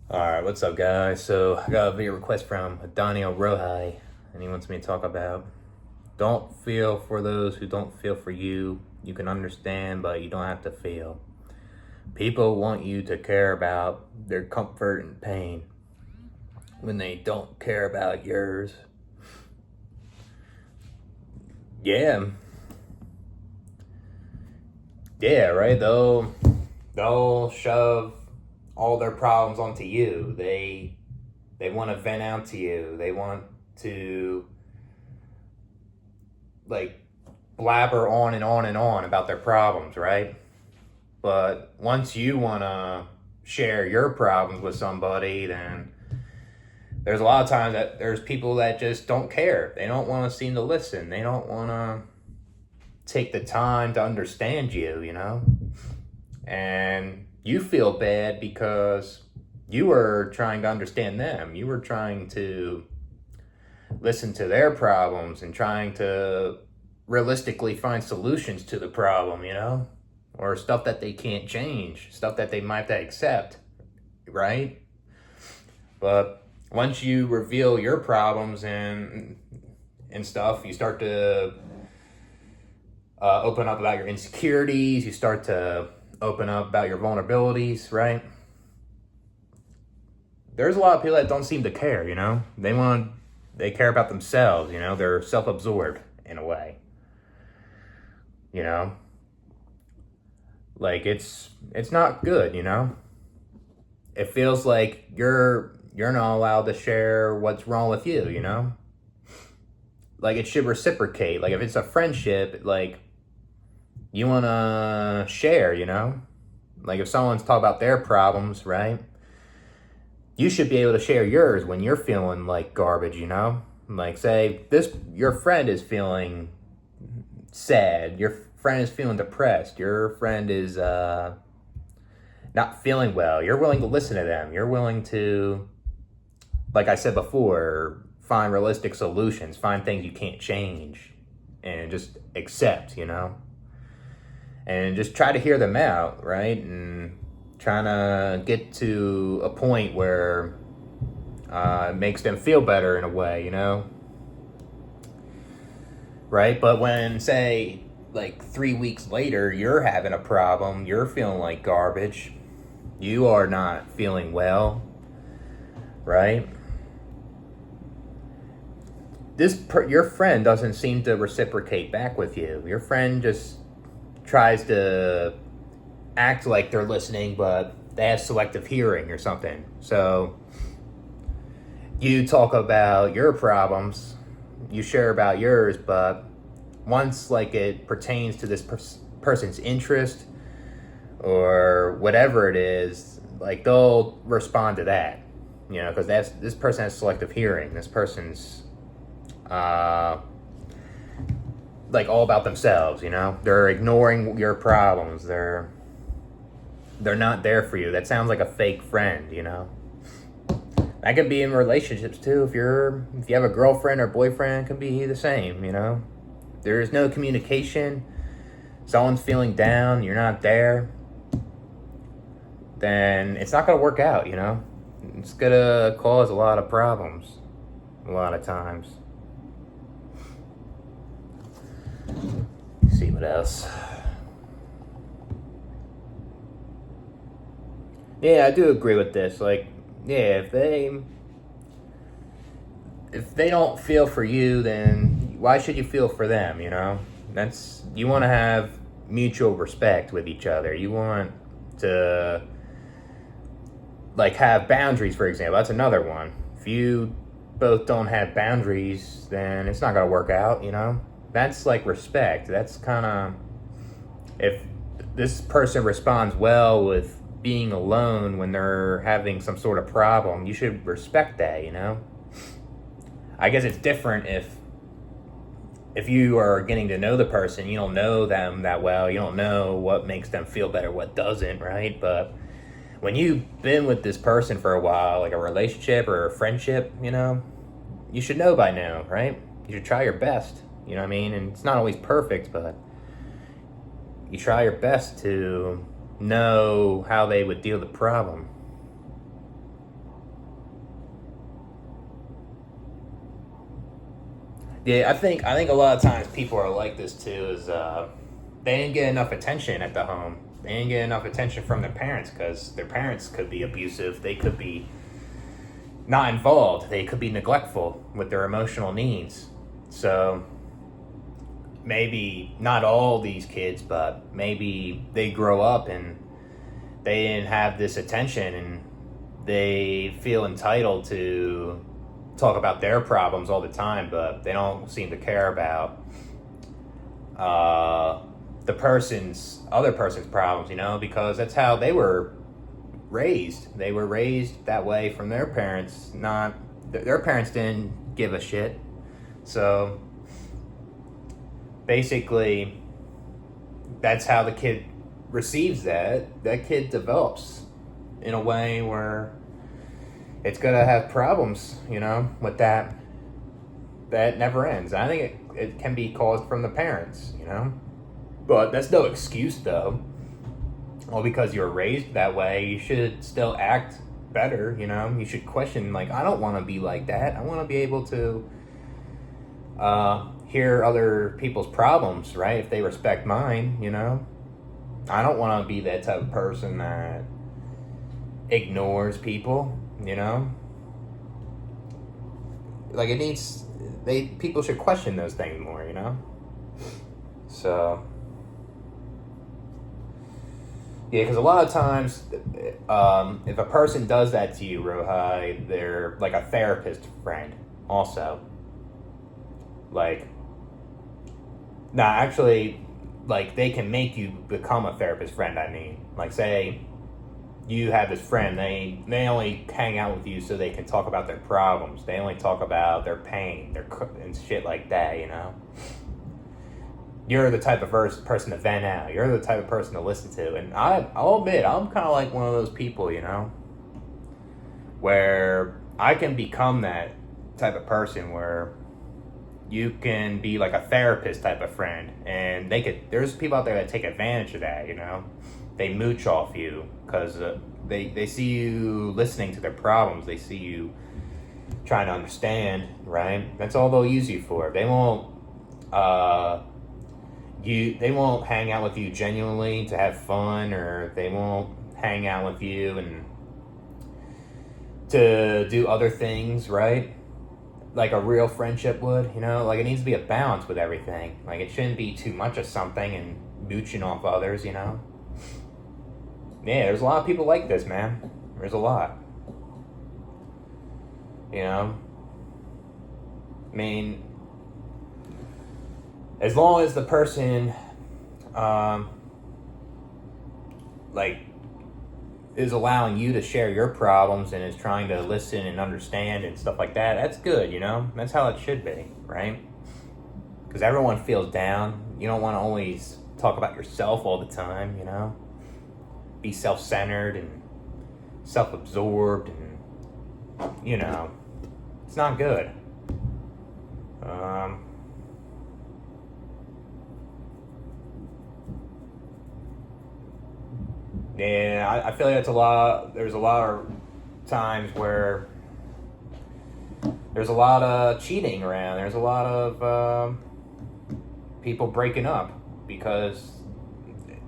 Alright, what's up, guys? So, I got a video request from Daniel Rohai, and he wants me to talk about don't feel for those who don't feel for you. You can understand, but you don't have to feel. People want you to care about their comfort and pain when they don't care about yours. Yeah. Yeah, right? They'll shove all their problems onto you. They want to vent out to you. They want to like blabber on and on and on about their problems, right? But once you want to share your problems with somebody, then there's a lot of times that there's people that just don't care. They don't want to seem to listen. They don't want to take the time to understand you, And you feel bad because you were trying to understand them. You were trying to listen to their problems and trying to realistically find solutions to the problem, or stuff that they can't change, stuff that they might have to accept, right? But once you reveal your problems and stuff, you start to open up about your insecurities. You start to open up about your vulnerabilities, right? There's a lot of people that don't seem to care, They care about themselves, They're self-absorbed in a way, you know? Like it's not good, It feels like you're not allowed to share what's wrong with you, Like it should reciprocate. Like if it's a friendship, like you want to share, Like if someone's talking about their problems, right? You should be able to share yours when you're feeling like garbage, Like say your friend is feeling sad, your friend is feeling depressed, your friend is not feeling well. You're willing to listen to them. You're willing to, like I said before, find realistic solutions, find things you can't change, and just accept, And just try to hear them out, right? And trying to get to a point where it makes them feel better in a way, Right? But when, say, like 3 weeks later, you're having a problem, you're feeling like garbage, you are not feeling well, right? Your friend doesn't seem to reciprocate back with you. Your friend just tries to act like they're listening, but they have selective hearing or something. So you talk about your problems, you share about yours, but once like it pertains to this person's interest or whatever it is, like they'll respond to that, because this person has selective hearing. This person's like all about themselves, They're ignoring your problems. They're not there for you. That sounds like a fake friend, That can be in relationships too. If you have a girlfriend or boyfriend, it can be the same, There is no communication. Someone's feeling down, you're not there, then it's not going to work out, It's going to cause a lot of problems a lot of times. Let's see what else. Yeah, I do agree with this. Like, yeah, if they don't feel for you, then why should you feel for them, You want to have mutual respect with each other. You want to like have boundaries, for example. That's another one. If you both don't have boundaries, then it's not going to work out, That's like respect. That's kind of, if this person responds well with being alone when they're having some sort of problem, you should respect that, I guess it's different if you are getting to know the person, you don't know them that well, you don't know what makes them feel better, what doesn't, right? But when you've been with this person for a while, like a relationship or a friendship, you should know by now, right? You should try your best, you know what I mean? And it's not always perfect, but you try your best to know how they would deal with the problem. Yeah, I think a lot of times people are like this too. Is they didn't get enough attention at the home. They didn't get enough attention from their parents because their parents could be abusive. They could be not involved. They could be neglectful with their emotional needs. So maybe not all these kids, but maybe they grow up and they didn't have this attention and they feel entitled to talk about their problems all the time, but they don't seem to care about the other person's problems, because that's how they were raised. They were raised that way from their parents. Not their parents didn't give a shit. So basically, that's how the kid receives that. That kid develops in a way where it's gonna have problems, with that. That never ends. I think it can be caused from the parents, But that's no excuse, though. Well, because you were raised that way, you should still act better, You should question, like, I don't want to be like that. I want to be able to hear other people's problems, right? If they respect mine, I don't want to be that type of person that ignores people, Like, people should question those things more, So, yeah, because a lot of times, if a person does that to you, Rohai, they're like a therapist friend, also. Like, actually, like, they can make you become a therapist friend, I mean. Like, say, you have this friend, they only hang out with you so they can talk about their problems. They only talk about their pain, and shit like that, You're the type of person to vent out. You're the type of person to listen to. And I'll admit, I'm kind of like one of those people, where I can become that type of person where you can be like a therapist type of friend. And there's people out there that take advantage of that, They mooch off you because they see you listening to their problems. They see you trying to understand, right? That's all they'll use you for. They won't hang out with you genuinely to have fun, or they won't hang out with you and to do other things, right? Like a real friendship would, Like, it needs to be a balance with everything. Like, it shouldn't be too much of something and mooching off others, Yeah, there's a lot of people like this, man. There's a lot. I mean, as long as the person, is allowing you to share your problems and is trying to listen and understand and stuff like that, that's good, That's how it should be, right? Because everyone feels down. You don't want to always talk about yourself all the time, Be self-centered and self-absorbed and, it's not good. Yeah, I feel like there's a lot of times where there's a lot of cheating around. There's a lot of people breaking up because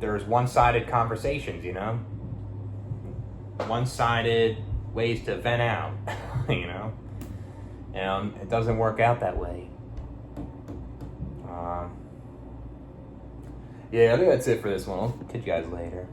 there's one-sided conversations, One-sided ways to vent out, And it doesn't work out that way. Yeah, I think that's it for this one. I'll catch you guys later.